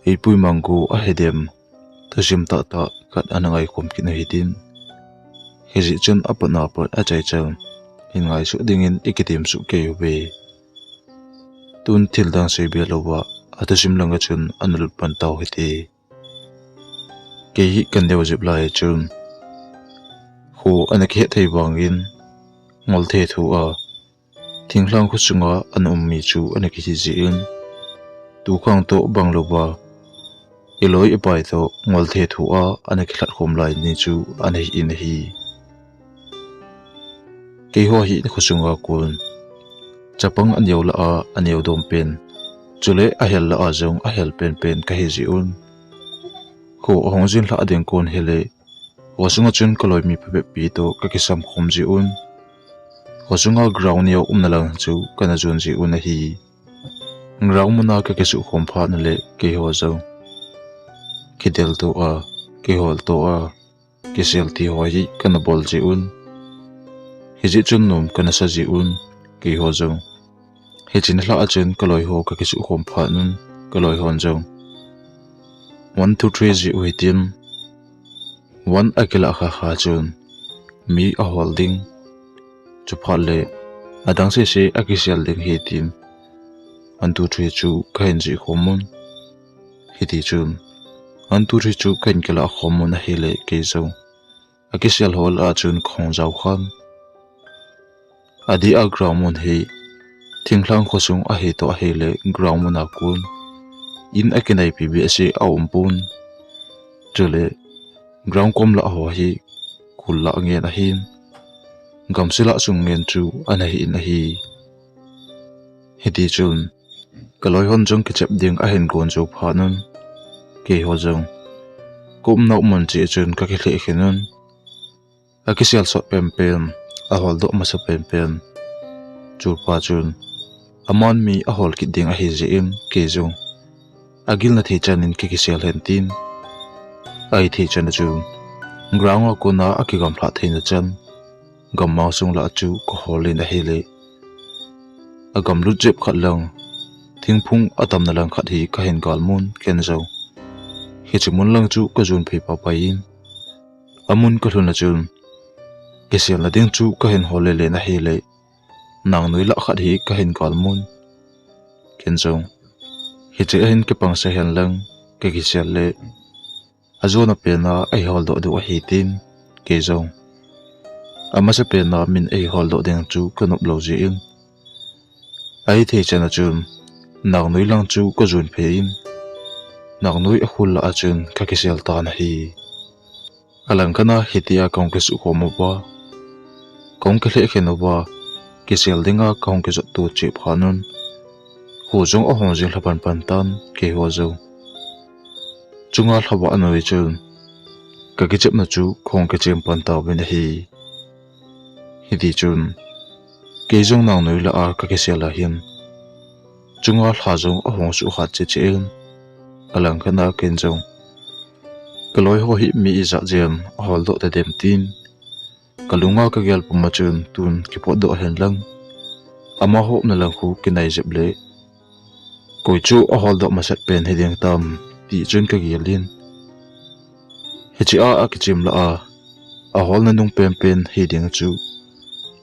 Ei pui mangu a hedem tashim ta ta kat anangai kom kin hitin hezi chun apana pot a chai chang in ngai su dingin ikitim su ke ube tun thil dang sei be lowa atashim langa chun analut pan taw hiti ke hi kan dewa jip lai chun khu anak he thei bangin ngol the thu a thinglang khu chunga an ummi chu anak hi ji in tu khang to banglowa iloi ipai to ngol the thu a anak hlat khom lai ni chu anei in hi ke ho hi khu chunga kun chapang an yo la a an yo dom pen chule a hel la a jong a hel pen pen ka hi ji un khu hong jin la adeng kon hele wasunga chun koloi mi pe pi to ka kisam khom ji un wasunga ground yo nalang chu kana jun ji un hi ground muna ka kisu khom pha na le ke ho zo kidel to a ke hol to a kisel ti hoi kana bol ji un hiji chun nom kana sa ji un ke ho zo hichin hla a chen koloi ho ka kisu khom pha nun koloi hon zo 1 2 3 ji uitim 1 akila kha kha chun mi a holding chu phale adang se akisel ding hi tim 1 2 3 chu kain ji khomun hiti chun 1 2 3 chu kain kala khomun a hele ke zo akisel hol a chun khong jaw khan adi a ground hi thinglang khosung a hi to a hele ground na kun in akinai pbs a umpun chule ground kom la ho hi kulla nge na hin gamsila sung ngen chu anahi in hi hiti chun kaloi hon jong ke chep ding a hen gon jo phanun ke ho jong kum na mon chi chun ka ke le khenun akisial so pem pem a hol do ma so pem pem chu pa chun amon mi a hol ki ding a hi je im ke jo agil na thi chanin ke kisial hen tin ai thi chan chu ground ko na akigam phla theina chan gamma sung la chu ko holin a hele agam lu jep khat lang thingphung atam na lang khat hi ka hen galmun ken zo hi chimun lang chu ka jun phei pa pain amun ko hluna chun kesial na ding chu ka hen hole le na hele nang noi la khat hi ka hen galmun ken zo hi che hen ke pang se hen lang ke kesial le azona pena ai hol do a hi tin ke zo ama se pena min ai hol do deng chu kanop lo ji in ai the chana chun nang noi lang chu ko jun phe in nang noi a khul la chun ka kisel ta na hi alang kana hitia kong ke su khomo ba kong ke le kheno ba kisel dinga kong ke zo tu chi phanun hu jong a hong jing hlapan pan tan ke ho zo chunga hlawa anoi chun ka ki chep na chu khong ke chem pan taw ben hi hiti chun ke jong nang noi la ar ka ke sela hin chunga hla jong a hong su khat che chen alang kana ken jong kaloi ho hi mi za jem hol do te dem tin kalunga ka gel puma chun tun ki po do hen lang ama ho na lang khu kinai jep le koi chu a hol do ma sat pen hedeng tam ti chun ka gelin hechi a ki chim la a hol na nung pen pen hedeng chu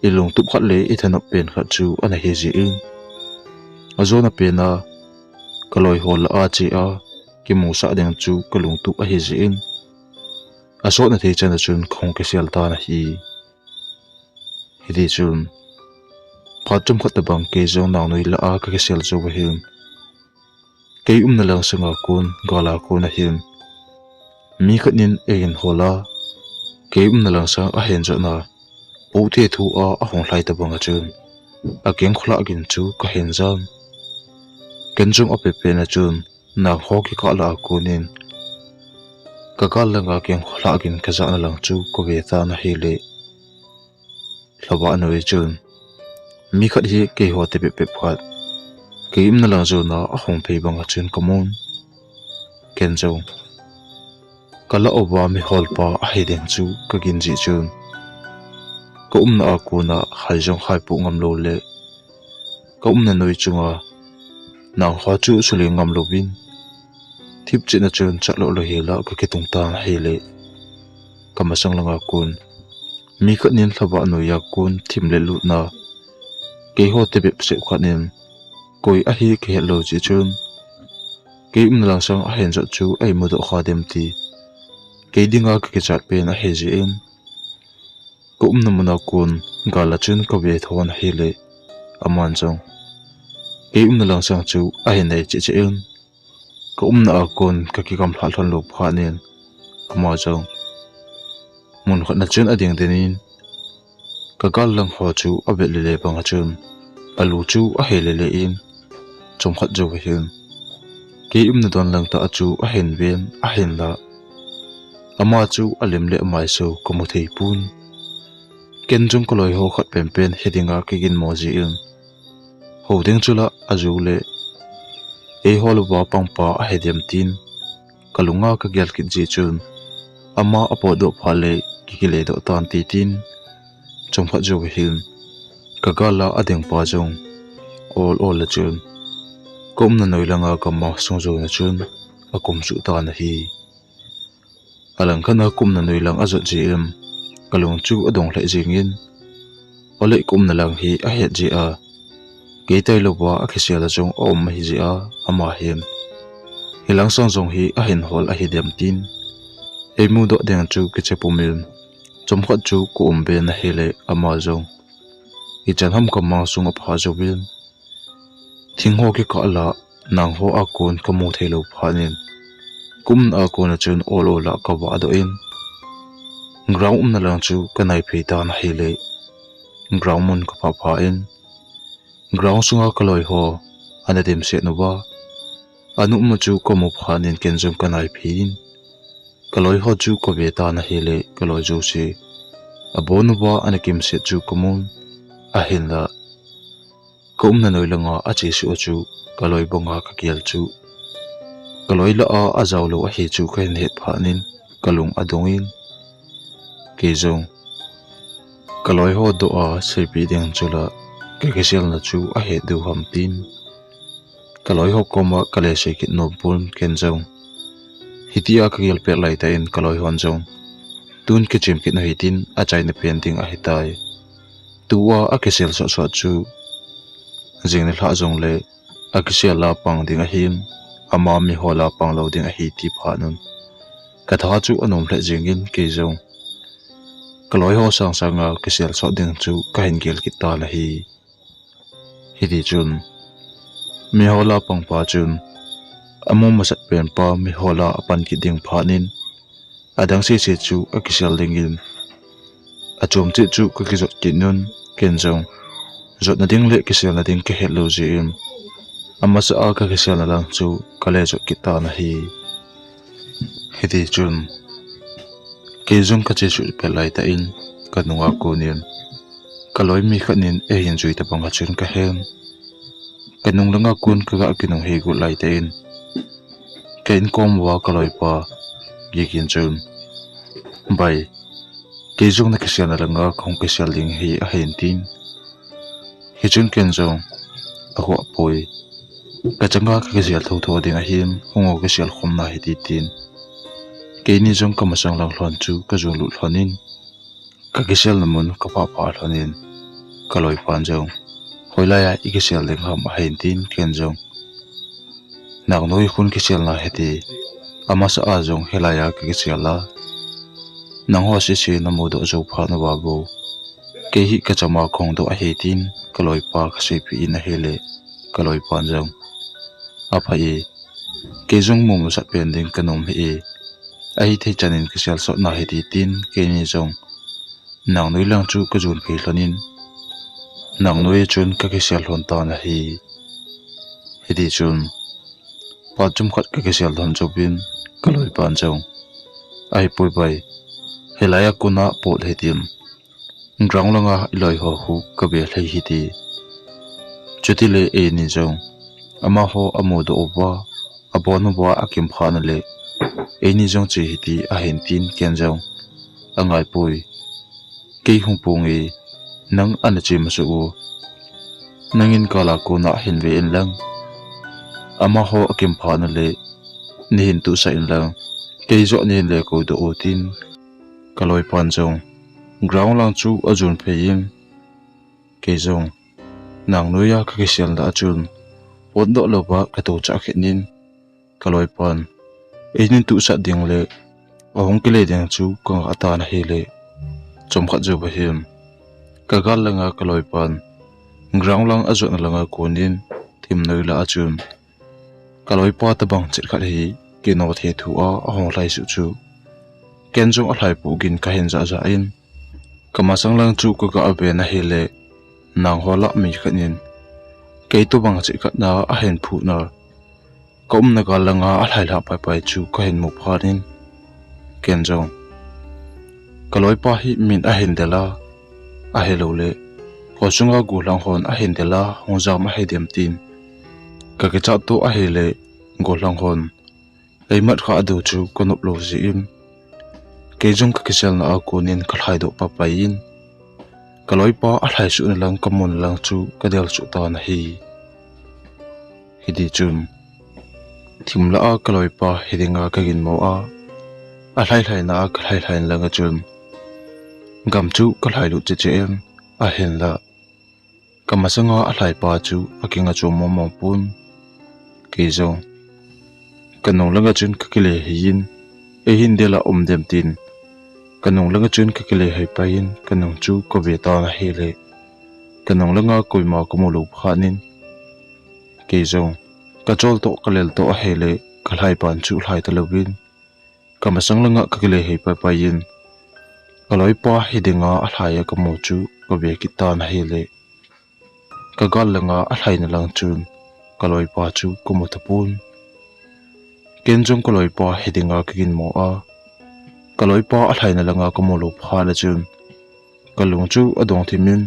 ilung tup khat le I thanop pen khat chu ana he ji in azona pena kaloi hol a chi a ki mu sa deng chu kalung tup a he ji in aso na the chan chun khong ke sel ta na hi hidi chun phatum khat ta bang ke jong nang noi la a ka ke sel zo wa hin ke na lang sanga kun gala ko na hin mi khanin egin hola ke na lang sa a hen jo na u the thu a hong hlai ta banga chun a keng khla agin chu ka hen jam ken jong ope pe na chun na ho ki ka la kunin ka ka langa keng khla agin ka za na lang chu ko ve ta na hele hlawa noi chun mi khat hi ke ho te pe pe phat ke na lang zo na a hong pe banga chun komon ken jo kala oba mi hol pa a hedeng chu ka gin ji chun ko na akuna khaljong khai pu ngam lo le ko na noi chunga nang kha chu suli ngam lo bin thip china chun chalo lo hela ka ke tung ta hele kamasang langa kun mi khanin thaba no ya kun thim le lu na ke ho te be se khanin koi a hi ke lo chi chun ke um lang sang a hen chu ai mu do kha dem ti ke dinga ke chat pe na he ji in ko na muna kun gala chun ko be thon hele aman chong ke na lang sang chu a hen nei chi in ko na kun ka ki kam phal thon lo phanin ama chong mun khat na chun ading denin ka gal lang ho chu a be le bang chun alu chu a hele le in chom khat jo hin ke na don lang ta chu a hen ven a hen la ama chu alim le mai so ko mo thei pun ken jong ko loi ho khat pen pen hedinga ke gin mo ji in ho ding chula aju le e hol ba pang pa a hedem tin kalunga ka gyal kit ji chun ama apo do phale ki le do tan ti tin chom khat jo hin ka gala adeng pa jong all la chun kom na noi langa ka ma song zo na chun akum chu ta na hi alang khana kum na noi lang azot ji em kalung chu adong lai jingin ole kum na lang hi a het ji a ke tai lo wa a khisia la jong om hi ji a ama hem hilang song jong hi a hin hol a hi dem tin e mu do deng chu ke che pumil chom khat chu ku um be na hele ama jong i chan ham ka ma sung a pha jo bin thing ho ki ka la nang ho a kon ka mu thelo phanin kum a kon a chun all la ka wa do in ground na lang chu ka nai phe ta na hele ground mun ka pha pha in ground sunga ka loi ho ana dem se no wa anu mu chu ko mu phanin ken jom ka nai phin ka loi ho chu ko be ta na hele ka loi jo se abonu wa ana kim se chu komun a hin la kum na noi langa a chi su chu kaloi bonga ka kial chu kaloi la a jaw lo a hi chu khen het phanin kalung adongin ke jong kaloi ho do a sepi ding chula ke sel na chu a he du ham tin kaloi ho koma kale se kit no pun ken jong hitia ka gel pe lai ta in kaloi hon jong tun ke chim kit no hitin a chai na painting a hitai tuwa a ke sel so chu jing ni hla jong le akisia la pang ding a hin ama mi hola pang lo ding a hi ti phanun ka tha chu anom hle jingin ke jong kaloi ho sang sanga kisel so ding chu ka hin gel ki ta la hi di chun mi hola pang pa chun amo masat pen pa mi hola apan ki ding phanin adang se se chu akisel dingin achom chi chu ka ki jot kinun ken jong zot na ding le kisel na ding ke hello jim ama sa ka kisel na lang chu kale jot kita na hi di chun ke jong ka che chu pe lai ta in kanunga ko nin kaloi mi khanin e hin jui ta panga chun ka hen kanung langa kun ka ga kinung he gu lai ta in ken kom wa kaloi pa gi kin chun bai ke jong na kisel na langa khong kisel ding hi a hen tin hi chun ken jong a ho poi ka changa ka kisel tho tho ding a him hongo kisel khom na hi ti tin ke ni jong ka masang lang hlon chu ka jong lu hlonin ka kisel namun ka pa pa hlonin kaloi pan jong hoilaya I kisel ding ham a hen tin ken jong nak noi khun kisel na heti ama sa a jong helaya ka kisel la nang ho se se na mo do jo pha na ba bo ke hi ka chama khong do a he tin kaloi pa ka se pi na hele kaloi pan jong a phai ke jong mo sa pen ding kanom hi ai thei chanin kisel so na he ti tin ke ni jong nang noi lang chu ka jun phi hlonin nang noi chun ka kisel hlon ta na hi di chun pa chum khat ka kisel dhon chobin kaloi pan jong ai poi bai helaya kuna pot hetim ground langa iloi ho hu ka be hlei hi ti chutile e ni jong ama ho amo do owa abonu wa akim phana le e ni jong chi hi ti a hen tin ken jong angai pui ke hung pung e nang ana chi ma su nangin kala kuna hin ve en lang ama ho akim phana le nihin tu sa in lang kei zo nin le ko do otin kaloi pan jong ground lang chu ajun phein kei jong nang noya ka kisial da achun pot do loba ka to cha khenin kaloi pan enin tu sa ding le ahong kile ding chu ko ata na hele chom khat jo ba him kagal langa kaloi pan ground lang azon langa konin thim noi la achun kaloi pa ta bang chit khat hi ke no the thu a ahong lai su chu ken jong a hlai pu gin ka hen za za in kama sang lang chu ko ka ave na hele nang hola mi khanin ke to bang chit khat na a hen phu na kom na ga langa a hlai la pai pai chu ka hen mu phanin ken jong kaloi pa hi min a hen dela a helo le ko chunga gu lang hon a hen dela hongja ma he dem tin ka ke cha to a hele go lang hon ei mat kha du chu konop lo ji im ke jong ka kisel na a konin khalhai do pa pai in kaloi pa a hlai su na lang kamon lang chu ka del chu ta na hi hidi chun thimla a kaloi pa hidinga ka gin mo a hlai hlai na ka hlai hlai langa chun gam chu ka hlai lu che che em a hen la kamasanga a hlai pa chu akinga chu mo mo pun ke zo kanong langa chun ka kile hin e hin dela dem tin kanong langa chun ka kile hai pa in kanong chu ko ve ta na hele kanong langa koi ma ko mo lu phanin ke zo ka chol to kalel to a hele ka hlai pan chu hlai ta lovin kamasang langa ka kile hai pa pa in kaloi pa hidinga a hlai ka mo chu ko ve ki ta na hele ka gal langa a hlai na lang chun kaloi pa chu ko mo tapun ken jong kaloi pa hidinga ka gin mo a kaloi pa a hlai na langa ko mo lo pha la chun kalung chu adong thimin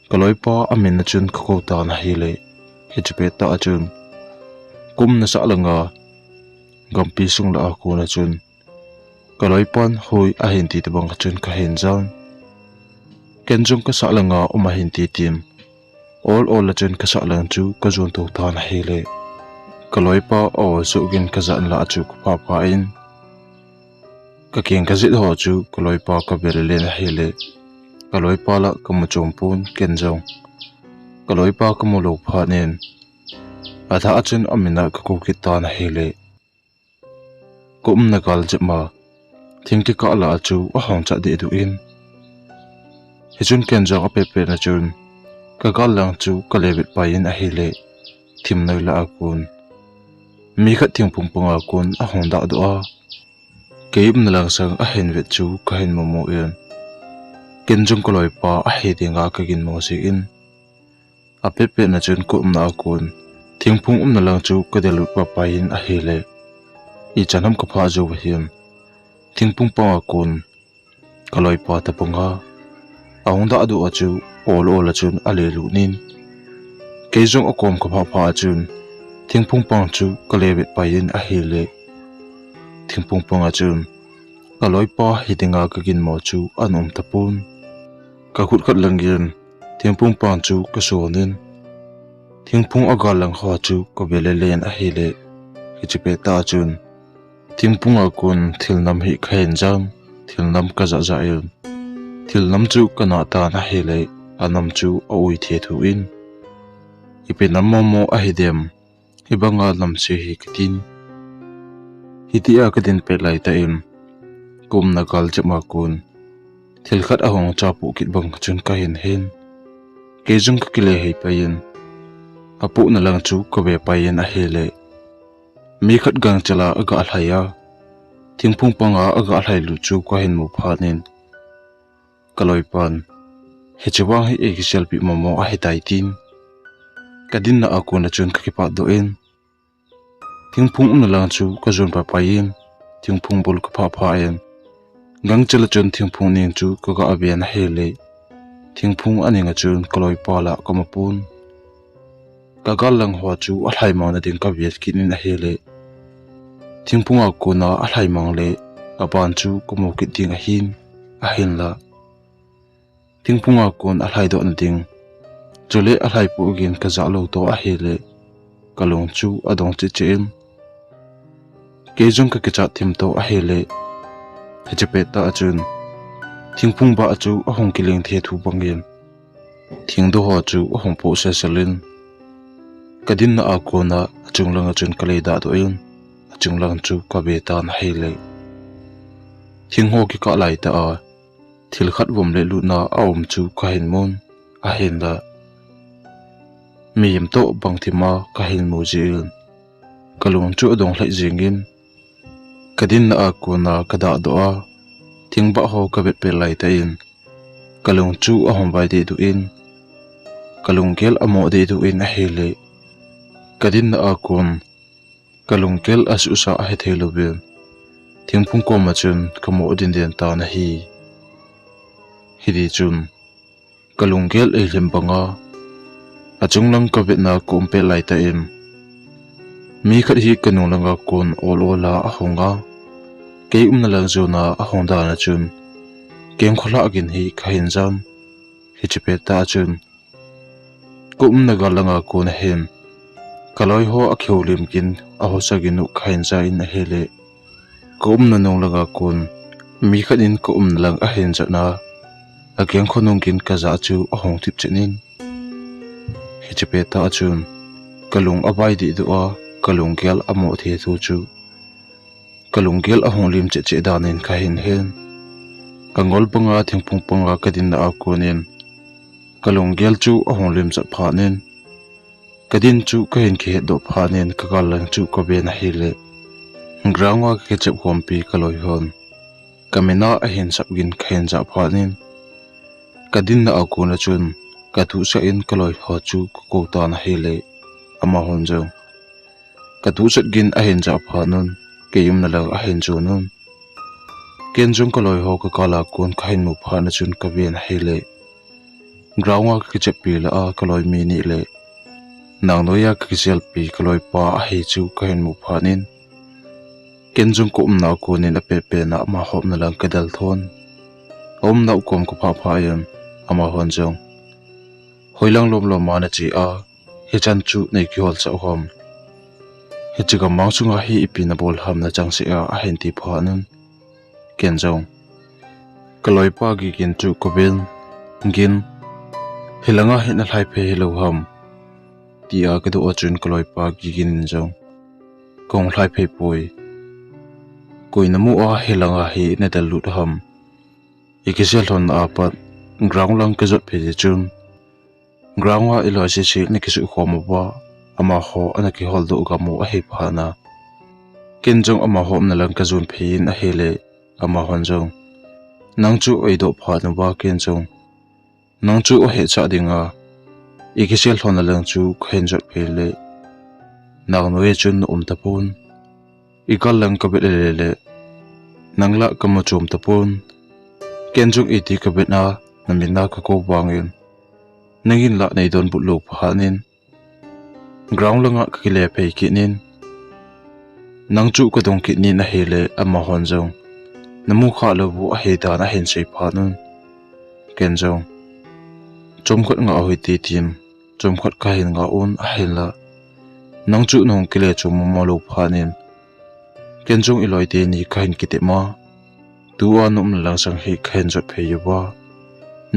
kaloi pa amin na chun ko ta na hele hichpe ta achun kum na sa langa gampi sung la ko na chun kaloi pan hoi a hin ti tabang chun ka hen jang ken jong ka sa langa uma hin ti tim all la chun ka sa lang chu ka zon to ta na hele kaloi pa o su gin ka zan la chu pa pa in ka king ka zit ho chu kaloi pa ka bel le na hele kaloi pa la ka mu chom pun ken jong kaloi pa ka mu lo pha nen atha achun amina ka ko ki ta na hele kum na kal jema thingki ka la chu a hong cha de du in hichun ken jong a pe pe na chun ka gal lang chu ka lebet pa in a hele thim noi la akun mi khat thing pung pung akun a hong da do a keim na lang sang a hen vet chu ka hen mo mo in ken jong ko loi pa a he dinga ka gin mo si in a pe pe na chun ko na akun thing pung na lang chu ka de lu pa pa in a hele I chanam ka pha jo him thingpung pa kun kaloi pa ta punga aung da adu achu ol achun ale lu nin keizong akom ka pha achun thingpung pang chu kalebet pa yin a hele thingpung pang achun kaloi pa hidinga ka gin mo chu anom tapun ka khut khat langin thingpung pang chu ka sonin thingpung agal lang kha chu ka bele len a hele hichipe ta achun thingpung akun thilnam hi khain jang thilnam ka za za il thilnam chu kana ta na hele anam chu a ui the thu in ipe nam mo a hidem ibanga lam se hi kitin hitia ka din pe lai ta in kum na kal chama kun thil khat a hong cha pu kit bang chun ka hin hen ke jung ka kile hei pa yin apu na lang chu ko be pa yin a hele mi khat gang chala aga alhaya thingpung panga aga alhai lu chu ko hin mu phanin kaloi pan hechewa hi ekisel pi momo a hetai tin kadin na akuna chun ka kipa do en thingpung na lang chu ka zon pa pa yin thingpung bol ka pha pha en gang chala chun thingpung ning chu ko ga abian hele thingpung aninga chun kaloi pa la ka mapun kagal lang ho chu alhai ma na ding ka viet kin a hele thingpung akuna alhai mang le aban chu komo ki ding a hin a hin la thingpung akun alhai do na ding chule alhai pu gin ka za lo to a hele kalong chu adong chi chem ke jong ka kicha thim to a hele hechepe ta achun thingpung ba achu ahong kileng the thu bangin thing do ho chu ahong po se selin kadin na akona achunglang achun kalei da do yun achunglang chu ka be ta na hele thing ho ki ka lai ta a thil khat vom le lu na aum chu ka hin mon a hen da mi yem to bang thima ka hin mu jil kalung chu adong hlai jingin kadin na akona kada do a thing ba ho ka bet pe lai ta in kalung chu ahom bai de du in kalung kel amo de du in a hele kadin na akon kalung kel asu sa a he thelo ben thingphung ko ma chun kamo din den ta na hi hidi chun kalung kel e lem banga achunglang ka bet na kompe lai ta in mi khat hi kanung langa kon ol ola a honga ke na lang zona a honda na chun kem khola agin hi khain jam hi chipe ta chun na galanga kon hen kaloi ho a kheulim kin a ho saginu khain za in a hele na nong langa kon mi khatin na lang a hen ja na a keng khonong kin ka za chu a hong tip chenin hi chipe ta chun kalung abai di du a kalung gel amo the thu chu kalung gel a hong lim che che danin ka hin hen kangol panga thingpung panga kadin na akonin kalung gel chu a hong lim chat phanin kadin chu ka hin khe do phanin ka galang chu ko be na hele ngrangwa ke chep hompi kaloi hon kamena a hin sapgin khen ja phanin kadin na akona chun ka thu sa in kaloi ho chu ko ta na hele ama hon jong ka thu sat gin a hin ja phanun ke yum na lang a hin chu nun ken jong kaloi ho ka kala kon ka hin mu phana chun ka be na hele ngrangwa ke chep pi la a kaloi mi ni le nang noya ka selfi kaloi pa a hi chu ka hin mu phanin kenjung ko na ko ni na pe na ma hop na lang kadal thon na kom ko pha yan ama hon jong hoilang lom ma na chi a he chan chu nei ki hol cha hom he chiga ma chunga hi ipina bol ham na chang se a hen ti pha nun kenjong kaloi pa gi kin chu ko ben ngin hilanga he na lai phe lo ham ti a ka do chun kaloi pa gi gin jong kong lai phe poi koi namu a helanga hi ne dal lut ham ikisel hon apat ground lang ke jot phe chun ground wa ilo se ne kisu khoma ba ama ho ana ki hol do ga mo a he phana kenjong ama hom na lang ka jun phein a hele ama hon jong nang chu oi do pha na ba kenjong nang chu o he cha dinga ikisel hon na lang chu khen jot phele nang noe chun tapon ikal lang ka le nangla kamo chom tapon kenjung iti ka betna namina ka ko bangin nangin la nei don butlo phanin ground langa ka kile phei kinin nangchu ka dong kitni na hele ama honjong namu kha lo bu a he da na hen sei phanun kenjong chomkhat nga hoi ti tim chomkhat ka hin nga un a hela nangchu nong kile chom mo lo phanin kenjong iloi te ni kain kite ma tu anum lang sang hi khen jot phe yuwa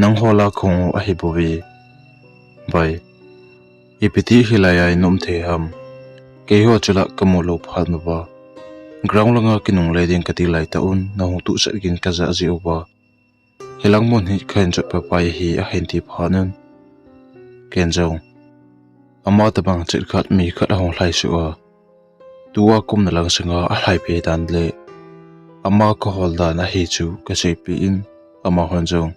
nang hola khong a hi bowi bai ipiti hilaya inum the ham ke ho chula kamulo phan ba ground langa kinung leding kati lai ta un na hu tu sa gin ka za ji oba hilang mon hi khen jot pa pai hi a hen ti phanan kenjong ama ta bang chit khat mi khat hong lai su a tuwa kum na lang sanga a hlai pe dan le ama ko holda na hi chu ka sei pi in ama honjong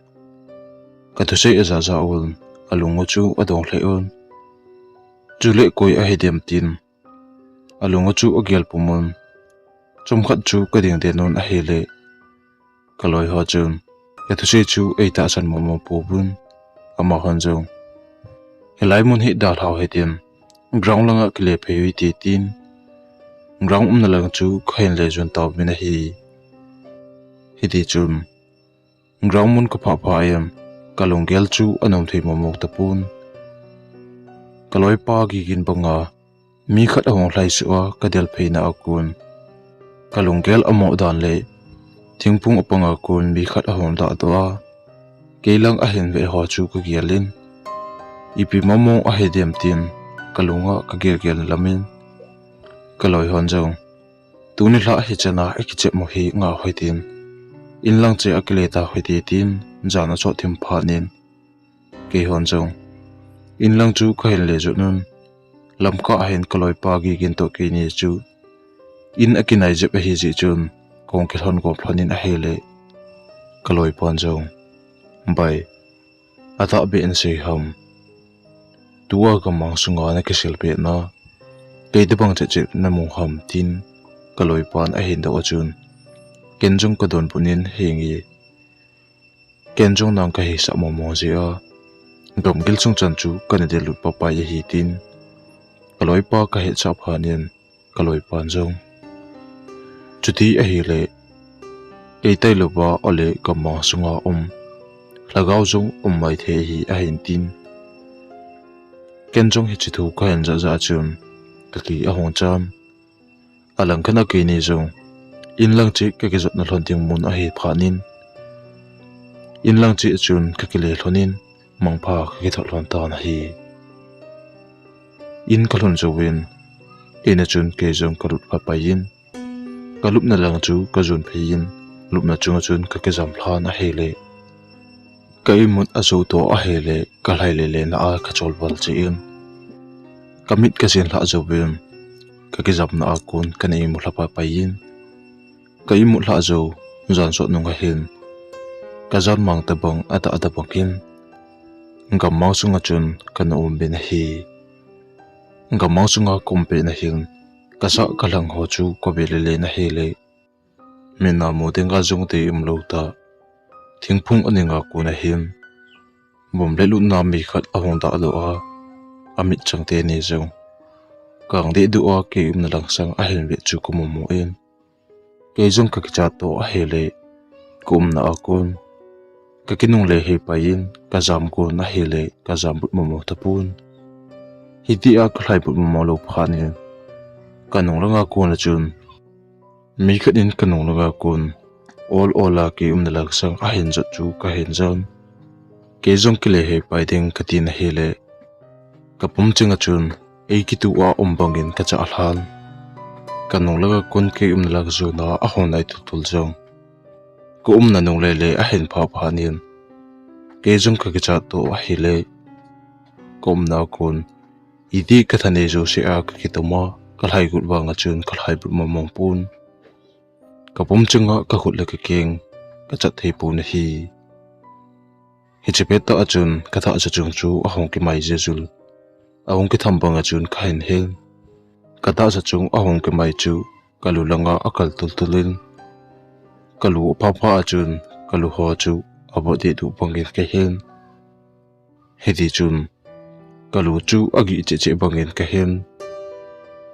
ka thu sei aza za ul alungu chu adong hle on chule koi a hedem tin alungu chu agel pumun chumkhat chu ka ding de non a hele kaloi ho chun ka thu sei chu eita san momo pobun ama honjong helai mun hi dal haw hedem ground langa kle phei ti tin ground na lang chu khain le jon taw mina hi hidi chun ground mun ko pha pha ayam kalong gel chu anom thei momok tapun kaloi pa gi gin banga mi khat hong hlai su a kadel pheina akun kalungkel amo dan le thingpung apanga kun mi khat ahon da to a keilang a hen ve ho chu ka gialin ipi mamo a hedem tin kalunga ka gel lamin kaloi hon jong tuni hla hi chana ekiche mo hi nga hoitin inlang che akileta hoiti tin jana cho thim phanin ke hon jong inlang chu ka hen le ju nun lamka a hen kaloi pa gi gin to ke ni chu in akinai je hi ji chun kong ke hon ko phanin a hele kaloi pon jong bai ata be en sei ham tuwa ka mang sunga na ke selpe na ke de bang che na mu ham tin kaloi pan a hin da ochun kenjung ka don punin hengi kenjung nang ka hi sa mo mo ji a gam gil chung chan chu kan de lu pa pa ye hi tin kaloi pa ka he cha phanin kaloi pan jong chuti a hi le ke tai lo ba ole ka ma sunga lagaw jong mai the hi a hin tin kenjung hi chithu ka hen za chun ka ki a hong cham alang kana ke ni jong inlang chi ka ke zot na hlon ting mun a hi phanin inlang chi chun ka ke le hlonin mangpha ka ke thot hlon ta na hi in kalon jowin ina chun ke jong kalut pa payin kalup na lang chu ka jun phein lup na chung chun ka ke jam hlan a hele kai mun a zo to a hele ka lai le na a ka chol bal chi in kamit ka sin hla jowin ka ke jam na a kun ka nei mu hla pa payin kai mu hla zo jan so nung a hin ka jan mang ta bang ata bangkin ngam mau sunga chun ka na ben hi ngam mau sunga kompe na hin ka sa ka lang ho chu ko be le na hele mena mo tenga jong te lo ta thingphung aninga ku na hin bom le lu na mi khat a hong da lo a amit chang te ni jong kang de du a ke na lang sang a hen ve chu ko mo en ke jong ka cha to a hele kum na akun ka kinung le he pain ka jam ko na hele ka jam but mo tapun hiti a khlai but mo lo phanin kanung langa ko na chun mi khatin kanung langa kun ola ke na lang sang a hen jot chu ka hen jan ke jong ke le he pai ding katin hele kapum chinga chun ei ki tu a bangin ka cha hlan kanung laga kon ke na lang zo na a honai tul jong ko na nung le a hen pha nin ke jong ka cha to a hele kom na kon idi ka thane zo se a ka kitoma kalhai gut wanga chun kalhai bu mamong pun kapum chinga ka khut le ka keng ka chat thei pu na hi chepeta achun ka tha cha chung chu a hong ki mai jezul a hong ki tham banga chun ka hen hel ka ta cha chung a hong ki mai chu kalu langa akal tulin kalu pha achun kalu ho chu abo de du bangin ka hen hedi chun kalu chu agi che bangin ka hen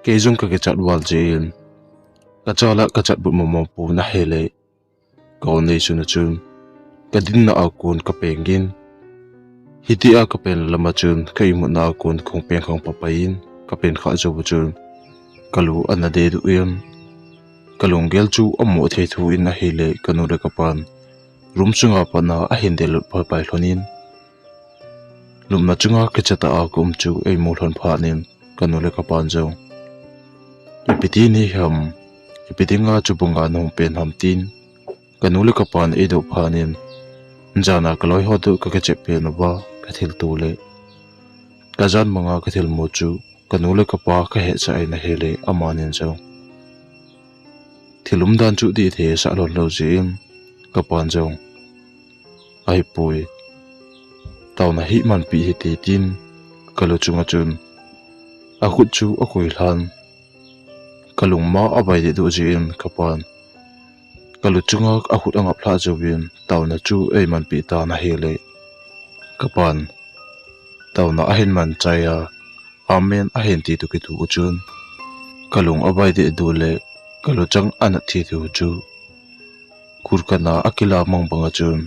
ke jong ka ke chat wal jein ka chala ka chat bu mo pu na hele ko nei chun chun ka din na akun ka pengin hiti a ka pen lama chun kai mu na akun khong peng khong papain ka pen kha jo bu chun kalu ana de du yam kalung gel chu amo the thu in na hele kanu re ka pan rum chunga pa na a hin de lut pa pai hlonin lum na chunga ke chata a kum chu ei mu hlon pha nin kanu le ka pan jo ipiti ni ham ipitinga chu bunga nong pen ham tin kanu le ka pan e do pha nin jana kaloi ho tu ka che pe no ba ka thil tu le ka jan manga ka thil mo chu kanu le ka pa ka he cha na hele amanin jo thilum dan chu di the sa lon lo jin ka pan jo ai pui tau na hi man pi hi ti tin kalu chunga chun a khut chu a koi hlan kalung ma abai de du jin ka pan kalu chunga a khut anga phla jowin tau na chu ei man pi ta na hele ka pan tau na a hen man chaya amen a hen ti tu ki tu chun kalung abai de du le kalu chang ana thi tu chu kurkana akila mang banga chun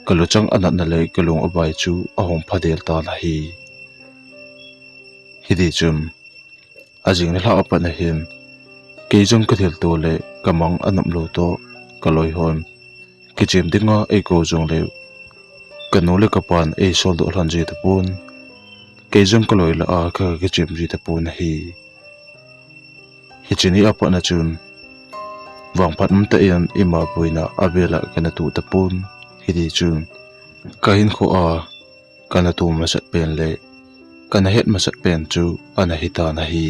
kalu chang ana na le kalung abai chu a hong phadel ta na hi hidi chum ajing la apa na hin Keizong ka thil to le kamang anam lo to kaloi hon ki chem dinga e ko jong le kanole kapan e sol do hlan je ta pun keizong kaloi la a ka ki chem ji ta pun hi chini apa na chun wang phat mta yan ima puina avela kana tu ta pun hi di chun kahin kho a kana tu ma sat pen le kana het ma sat pen chu ana hita na hi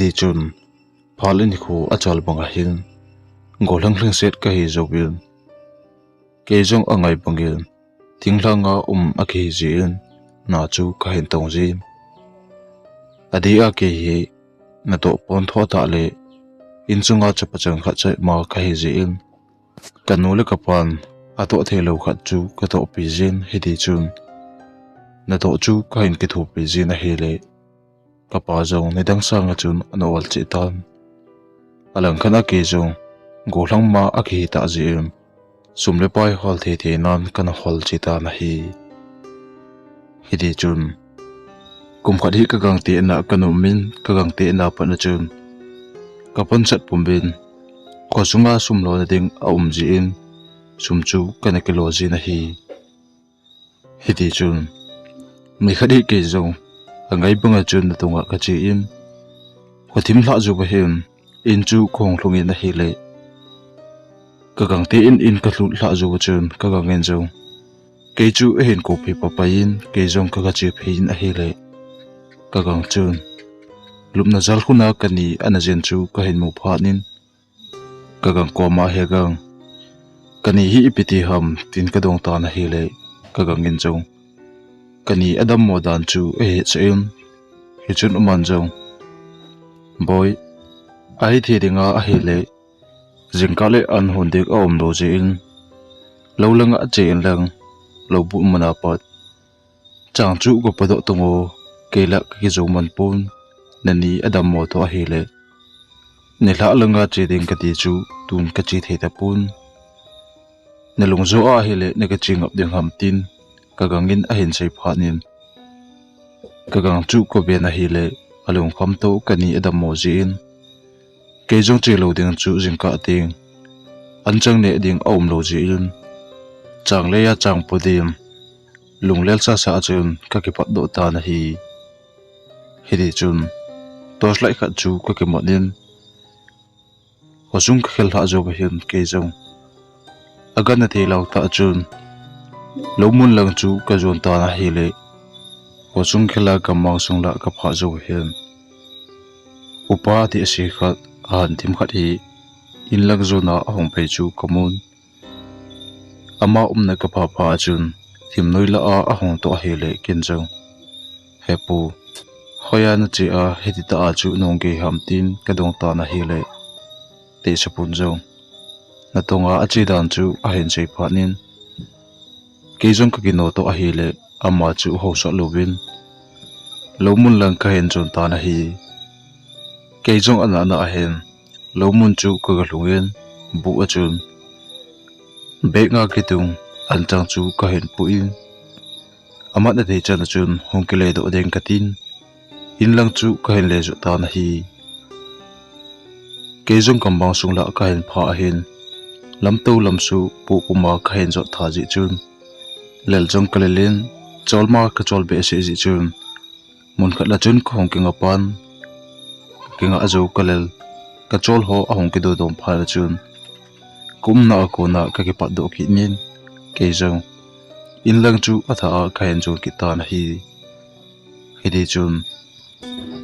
di chun phalin khu achal banga hin golang hling set ka hi zobin keizong angai bangin tinglanga akhi jin na chu ka hin tong jin adi a ke hi na to pon tho ta le in chunga chapachang kha chai ma ka hi jin kanule kapan ato thelo khat chu ka to pi jin hi di chun na to chu ka hin ki thu pi jin a hi le kapa jong ne dang sang a chun anol chi tan alang khana ke jong golang ma akhi ta jim sumle pai hol the nan kana hol chi ta na hi di chun kum khat hi ka gang te na kanumin ka gang te na pa na chun kapon chat pumbin ko sunga sumlo na ding a ji in sumchu kana kilo ji na hi di chun mi khadi ke jong angai banga chun na tunga ka chi in ko thim hla ju ba hen in chu khong hlungin na hi le ka gang te in ka hlut hla ju chun ka gang en jong ke chu hen ko phi pa pa in ke jong ka chi phin a hi le ka gang chun lumna zal khuna kani ana jen chu ka hen mu pha nin ka gang ko ma he gang kani hi ipiti ham tin ka dong ta na hi le ka gang en jong kani adam modan chu e chen hi chun man jong boy ai thi dinga a hi le jingkale an hondik om do je in lo langa che in lang lo bu mana pat chang chu go pado tungo kela ki zo man pun nani adam mo to hi le ne hla langa che ding ka ti chu tun ka chi thei ta pun ne lung zo a hi le ne ka ching up ding ham tin ka gangin a hin sei pha nin ka gang chu ko be na hi le alung kham to kani adam mo ji in ke jong che lo ding chu jingka ting an chang ne ding om lo ji in chang le ya chang pu dim lung lel sa sa chun ka ki pat do ta na hi di chun tos lai khat chu ka ki monin hosung khel ha jo ba hin ke jong agan na thei lau ta chun lo mun lang chu ka jon ta na hi le hosung khela ka mang sung la ka pha jo hin upa ti si khat han tim khat hi in lang zona ahong phei chu kamun ama na ka pha pha chun thim noi la a ahong to hi le kin jong hepu hoya na chi a hedita a chu nong ge ham tin ka dong ta na hi le te sapun jong na tonga a chi dan chu a hen sei pha nin ke jong ka gino to a hi le ama chu ho sa lovin lo mun lang ka hen jon ta na hi ke jong ana na a hen lo mun chu ka ga lungen bu a chun be nga ki tung an chang chu ka hen pu in amat na thei chan chun hong ki le do deng katin in lang chu ka hen le zo ta na hi ke jong kambang sung la ka hen pha a hen lam to lam su pu kuma ka hen zo tha ji chun lel jong ka len chol ma ka chol be se ji chun mun khat la chun khong ki nga pan ki nga azo ka lel ka chol ho ahong ki do dom pha la chun kum na ko na ka ki pat do ki nin ke jong in lang chu atha a ka hen jong ki ta na hi di chun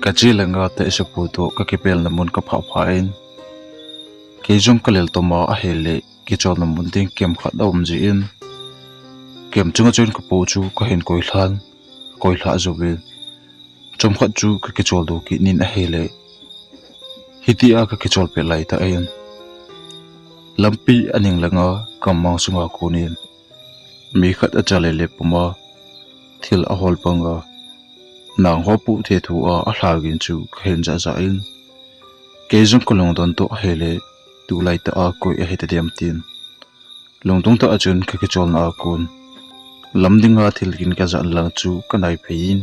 ka chi langa te se pu to ka ki pel na mun ka pha pha in ke jong ka lel to ma a hele ki chol na mun ding kem khat dom ji in kem chunga chun ka po chu ka hen koi hla zo be chom khat chu ka ki chol do ki nin a hele hiti a ka ki chol pe lai ta ain lampi aning langa kamang sunga kunin mi khat a chale le puma thil a hol panga nang ho pu the thu a hlagin chu khen ja za in ke jong kolong don to hele tu lai ta a koi a heta dem tin longtung ta achun ka ki chol na kun lamdinga thil kin ka za lang chu kanai phein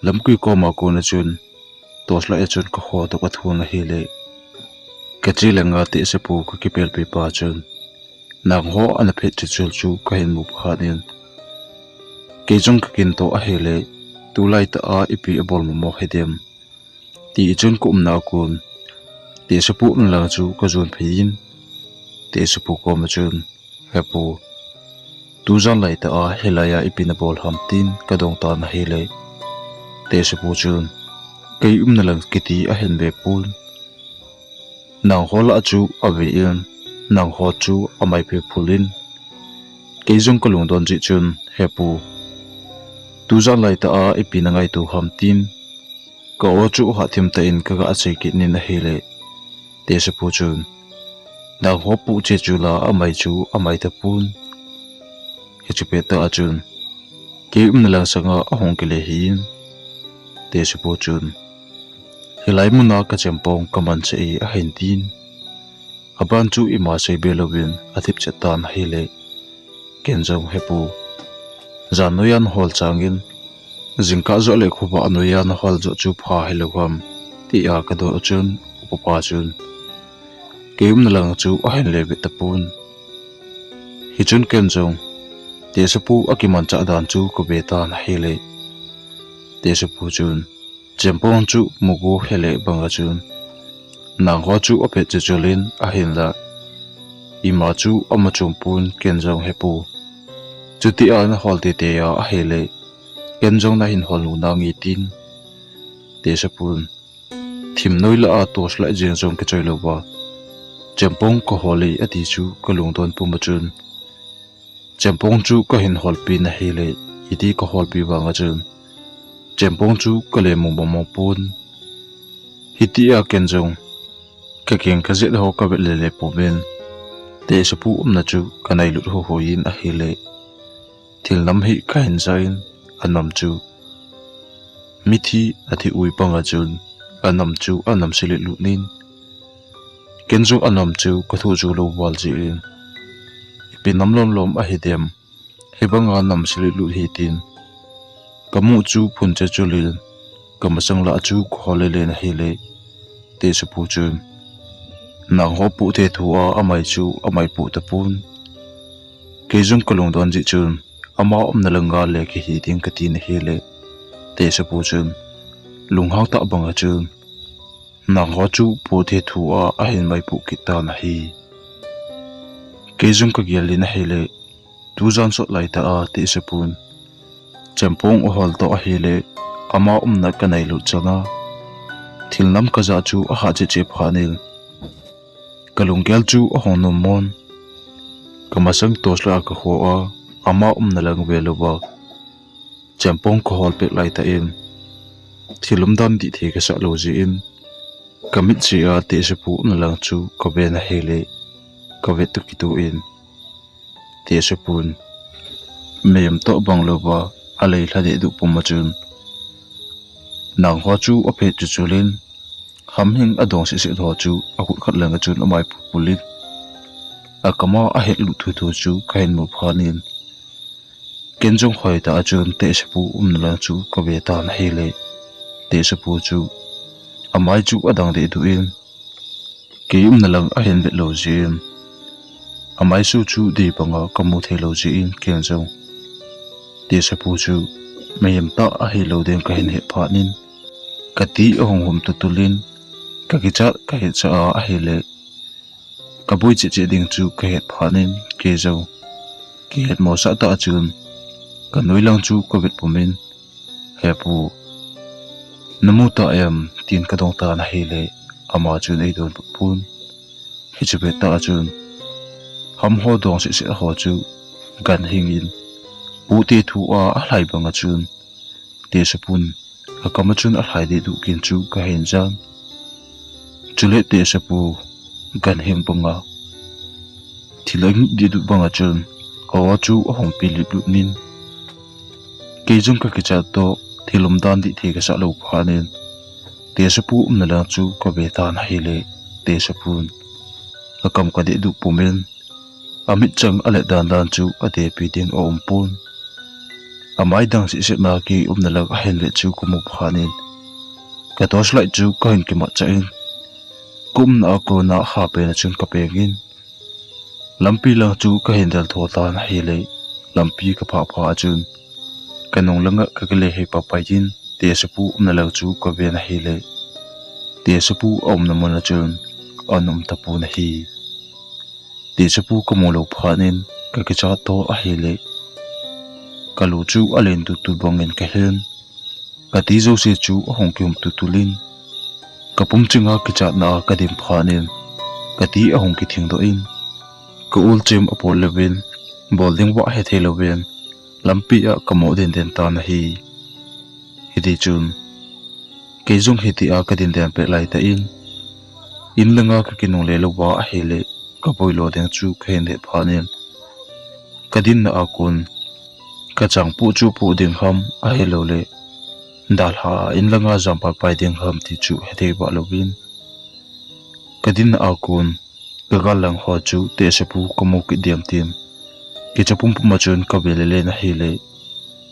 lamkui ko ma ko na chun tos la echun ka kho to ka thun hi le ka chi lenga ti se pu ka ki pel pi pa chun nang ho ana phe chi chul chu ka hin mu phanin ke jong ka kin to a hi le tu lai ta a ipi a bol mo hedem ti chun kum na kun ti se pu n la chu ka zun phin ti se pu ko ma chun he pu tu zan lai ta a helaya ipi na bol ham tin ka dong ta na hi le te se pu chun kei na lang kiti a hen be pun nang hola chu awe in nang ho chu amai pe phulin kei jong kalung don ji chun he pu tu zan lai ta a ipi na ngai tu ham tin ka o chu ha thim ta in ka ga chei ki ni na hi le te se pu chun nang ho pu che chu la amai chu amai ta pun he chu pe ta a chun kei na lang sanga a hong ke le hin te se pu chun helai muna ka chempong kaman che a hen tin aban chu ima sei belowin athip chetan hele kenjong hepu zanoyan hol changin jingka zo le khuba anoyan hol zo chu pha helowam ti a ka do chun upa chun keum nalang chu a hen le betapun hi chun kenjong te sapu akiman cha dan chu ko betan hele te sapu chun chempong chu mugu hele banga chun nang ho chu opet chu cholin a hin la ima chu ama chumpun kenjong hepu chuti an hol te te ya a hele kenjong na hin hol na ngi tin te sapun thim noi la a tos la jeng jong ke choi lo ba chempong ko holi ati chu ko lung don pu ma chun chempong chu ko hin hol pi na hele idi ko hol pi wanga chun chempong chu ko le mu mo pun hiti a kenjong ka keng ka zet ho ka be le le po ben te sapu na chu kanai lut ho in a hele thil nam hi ka hin zain anam chu mithi athi ui panga chun anam chu anam sili lut nin kenju anam chu ka thu chu lo wal ji in pi nam lom lom a hidem hebanga nam sili lut hi tin kamu chu phun che chulil kamasang la chu khole le na hele te sapu chun nang ho pu te thu a amai chu amai pu ta pun ke jung kalung don ji chun ama na langa le ki hi ding ka tin hele te sa pu chun lung hau ta banga chun nang ho chu pu te thu a hin mai pu ki ta na hi ke jung ka gyal na hele tu zan so lai ta a te sa pun champong o hol to a hele ama na ka nai lu chana thil nam ka za chu a ha che che phanil kalung gel chu a hon no mon kamasang tosla ka ho a ama na lang velo ba champong ko hol pe lai ta in thilum dan di the ka sa lo ji in kamit chi a te se pu na lang chu ko be na hele ko ve tu ki tu in te se pun mem to bang lo ba alei hla de du pum ma chun nang ho chu a phe chu chulin ham hing adong si se tho chu a khut khat lang chun amai pulin akama a het lu thu thu chu kain mu phanin kenjong khoi ta chun te sapu la chu ko be ta na hele te sapu chu amai chu adang de du in ke na lang a hen ve lo jin amai su chu de panga kamu the lo ji in kenjong te sapu chu mayem ta a he lo den ka hen he phanin kati ahong hum tutulin ka ki cha ka he cha a hele kabui che che ding chu ka het phanin ke zo ki het mo sa ta chun ka noi lang chu ko vet pumin he pu namu ta em tin ka dong ta na hele ama chun ei don pun hi che be ta chun ham ho dong se ho chu gan hing in pu te thu a hlai banga chun te se pun akama chun a hlai de du kin chu ka hen jan chule te se pu gan hing banga thilang di du banga chun awa chu hong pi li lu nin ke jung ka kicha to thilum dan di the ka sa lo phanin te sa pu na la chu ko be tan hele te sa pun akam ka de du pumen amit chang ale dan chu ade pi ding o umpun amai dang si se ma ki na la hen le chu ko mu phanin ka tos lai chu ka hin ki ma cha in kum na ko na ha pe na chun ka pengin lampi lang chu ka hin dal tho ta na hi le lampi ka pha chun kanong langa ka le he pa pa yin te sapu na lang chu ka ve na hi le te sapu om na mon na chun anum ta pu na hi te sapu ka mo lo phanin ka ki cha to a hi le ka lu chu alen tu bangin ka hen ka ti zo se chu hong kyum tulin ka pum chinga ki cha na ka dim phanin ka ti a hong ki thing do in ka ul chem apol levin bolding wa he theloven lampi a kamo den ta na hi hidi chun ke jong hiti a ka din den pe lai ta in langa ka kinung le lo wa a he le ka boilo den chu khen de phanin ka din na akun ka chang pu chu pu ding ham a he lo le dal ha in langa jam pa pai ding ham ti chu he de ba lovin ka din na akun ka galang ho chu te se pu komo ki diam tim ki chapum pu ma chun ka bele le na hi le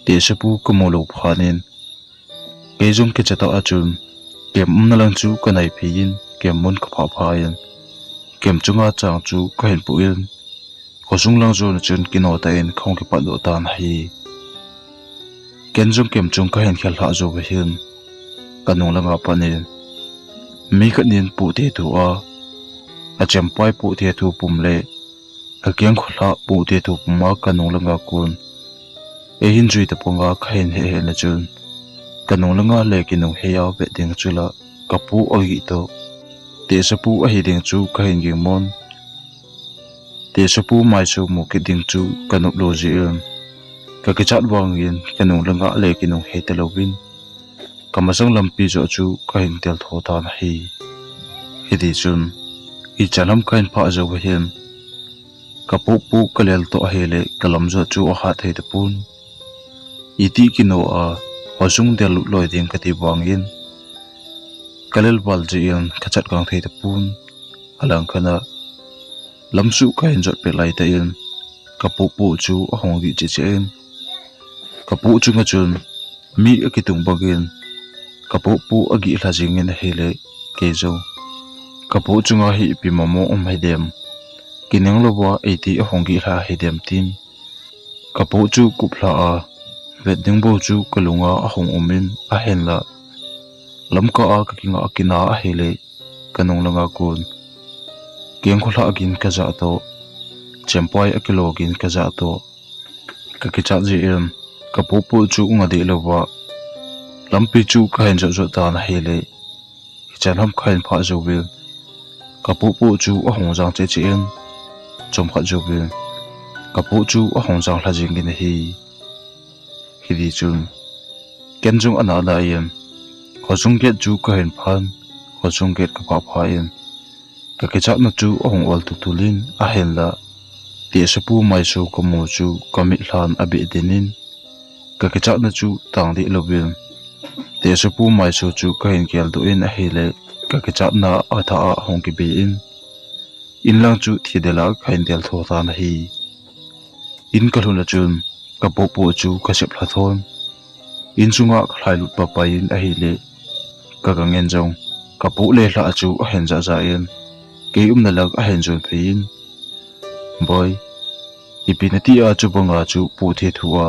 te se pu komo lo phanin ke jong ke chata a chun kem na lang chu ka nai phi in kem mon ka pha yin kem chunga chang chu ka hin pu in khosung lang zo na chun kino ta in khong ki pa do ta na hi ken jong kem chung ka hin khel ha zo ve hin kanung langa panin mi ka nin pu te tu a chem pai pu te tu pum le a kyang khola pu te tu puma kanung langa kun e hin jui ta ponga ka hin he na chun kanung langa le kinung he ya be ding chula kapu oi to te sapu a hi ding chu ka hin gi mon te sapu mai chu mu ki ding chu kanuk lo ji ka ki chat wang yin kanung langa le kinung he te lovin kamasang lampi zo chu ka hin tel tho ta na hi hidi chun i chanam kain pha zo ve hin kapu pu kalel to a hele kalam zo chu a ha thei te pun iti kino a hosung del loi ding ka ti wang yin kalel bal ji yin khachat kang thei te pun alang khana lamsu kain zo pe lai ta yin kapu pu chu a hong gi chi chen kapu chu nga chun mi a ki tung bagin kapu pu agi hla jing in hele ke zo kapu chunga hi pi mamo hai dem kineng lowa eti a hong gi hla hi dem tim kapu chu kupla a wedding bo chu kalunga a hong umin a hen la lamka a ka kinga akina a hele kanong langa kun keng khola agin ka za to chempoi a kilogin ka za to ka ki cha ji kapu pu chu nga de lowa lampi chu ka hen zo ta na hele chanam khain pha zo wil kapu pu chu a hong jang che chen chom kha jo wil kapu chu a hong jang hla jing in hi hidi chun kenjung ana la yen khosung get chu ka hen phan khosung get ka pha yen ka ke cha na chu a hong ol tu tulin a hen la ti sapu mai su ko mu chu kami hlan abi dinin ka ke cha na chu tang di lovin te sapu mai su chu ka hin kel do in a hele ka ke cha na a tha a hong ki be in lang chu thi de la khain del tho ta na hi in ka luna chun ka po po chu ka sep la thon in chunga khlai lut pa pa in a hele ka ga ngen jong ka po le hla chu a hen za in ke na lag a hen jon phein boy ipinati a chu banga chu pu the thuwa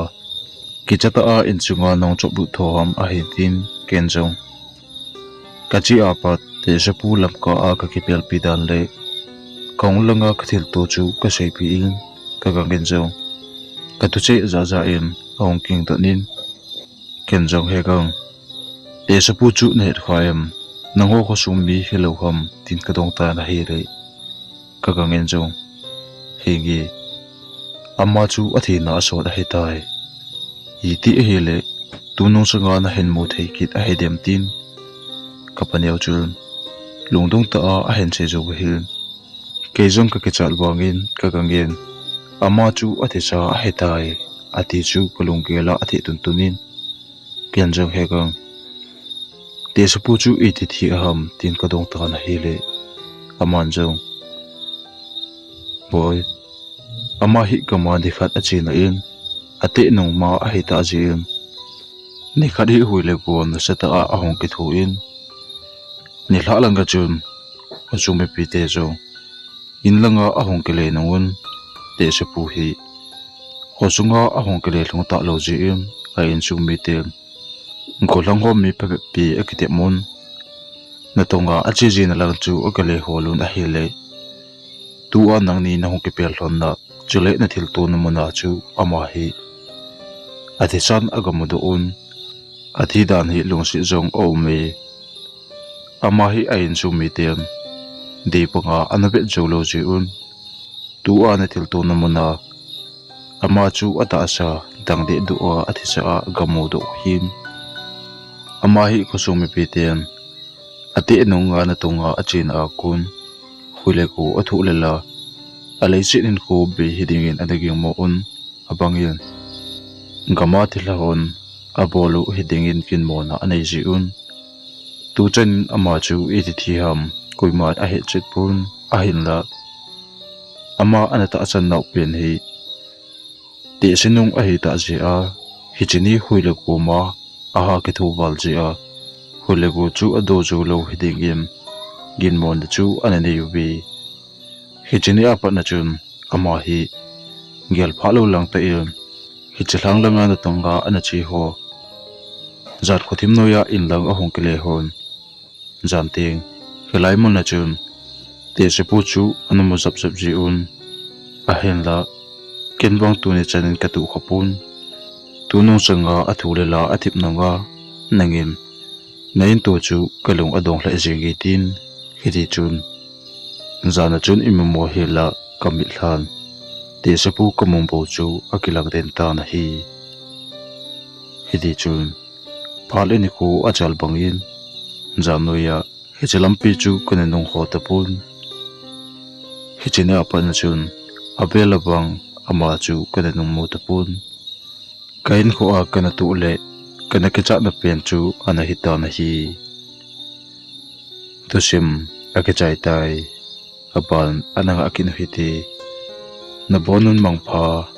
ki chata a in chunga nong chop lu thom a hi tin ken jong ka chi a pat te sapu lam ka a ka ki pel pi dan le kong langa ka thil to chu ka sei pi in ka ga ngen jong ka tu che za in hong king to nin ken jong he gang te sapu chu ne khaim nang ho ko sum mi hello ham tin ka dong ta na hi re ka ga ngen jong he gi amma chu a thi na so da he tai iti hele tunong sanga na hen mo thei kit a hedem tin kapaneu chun lungdong ta a hen che jo hin ke jong ka ke chal wangin ka gangen ama chu a the sa a hetai ati chu kulung gela a the tun tunin pian jong he gang te sapu chu iti thi aham tin ka dong ta na hele aman jong boy ama hi kama di khat a china in ate nong ma a hita jin ni khadi huile gon seta a hong ki thu in ni hla lang ka chun chu me pi te zo in langa a hong ke le nongun te se pu hi ho chunga a hong ke le hlung ta lo ji im a in chu mi te ko lang ho mi pe pi a ki te mon na tonga a chi ji na lang chu a ka le holun a hi le tu a nang ni na hong ke pel hlon na chule na thil tu na mona chu ama hi athi san agamu do un athi dan hi lung si zong o me ama hi a in chu mi te di panga anabe jolo ji un tu a na thil tu na mona ama chu ata sa dang de du a athi sa gamu do hin ama hi ko su mi pi ten ati nunga na tunga achin a kun hule ko athu lela alai sin ko be hidingin adaging mo on abangin gama thilahon abolu hidingin kin mo na anei ji un tu chen ama chu e thi ham kuima a he chet pun a hin la ama anata chan nau pen hi ti sinung a hi ta ji a hichini huile ko ma a ha ke thu wal ji a hule ko chu ado chu lo hidingin gin mon chu anani ubi hichini apa na chun ama hi gel phalo lang ta il hichlang langa na tonga anachi ho zat khothim noya in lang a hong kele hon janting helai mon na chun te se pu chu anamo zap zap ji un a hen la kenwang tu ne chanin ka tu khopun tu nong changa athule la athip nanga nangin nain tu chu kalung adong hla jingi tin hiri chun zana chun immo hela kamil han te sapu kamong bo chu akilang den ta na hi hidi chun phale ni ko achal bangin janoya hichelampi chu kunenong ho tapun hichine apan chun abela bang ama chu kunenong mo tapun kain ko a kana tu le kana ke cha na pen chu ana hita na hi tusim akechai tai apan ananga akinu hiti na bonun mangpha